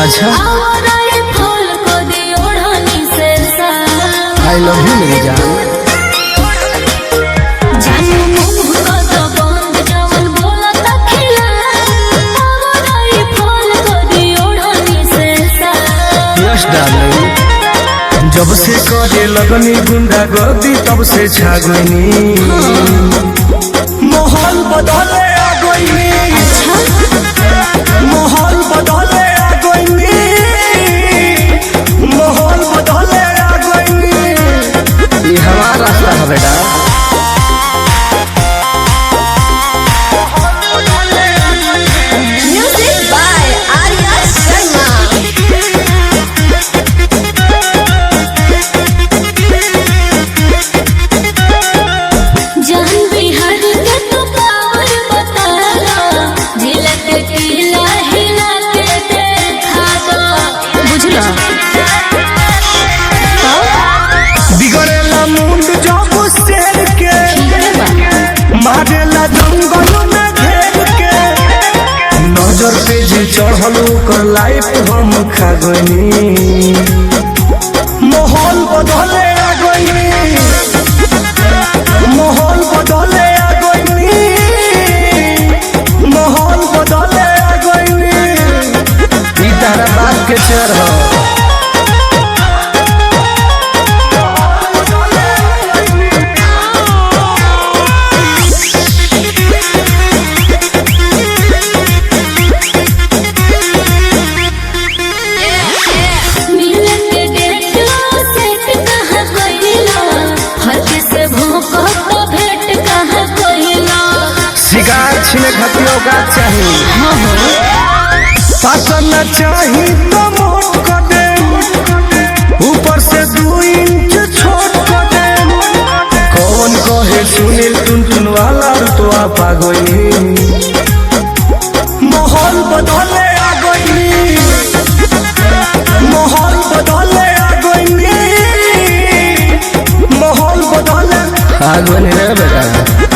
अच्छा I love you मेरी जान। यस डार्लिंग, जब से करे लगनी गुंडा गर्दी तब से छा गईनी। माहौल बदले आ गईनी, माहौल बदले आ गईनी, माहौल बदले आ गईनी। ये हमारा रास्ता है बेटा। Music by Arya Sharma. जान बिहार के तो पावर बताला, झिलक किला हिला के देखा दो। बुझला बिगड़ेला मुंड जब शेर के, मारेला जंगल में घेर के। नजर पे जे चढ़ल ओकर लाइफ हम खा गईनी। माहौल बदले आ गईनी, माहौल बदले आ गईनी, माहौल बदले आ गईनी। ई तारा बात के चर हो। मिलन के डेटो सेट कहाँ कइला, हद से भोंको तो भेंट कहाँ कइला। शिकार छिने खतियों का चाहिए, पासन चाही तो मोट कर दे, ऊपर से 2 इंच छोट कर दे। कौन कहे सुनील टुनटुन वाला तो आप आ गई। माहौल बदले आ गई, माहौल बदले आ गई, माहौल बदले आ गई रे बेटा।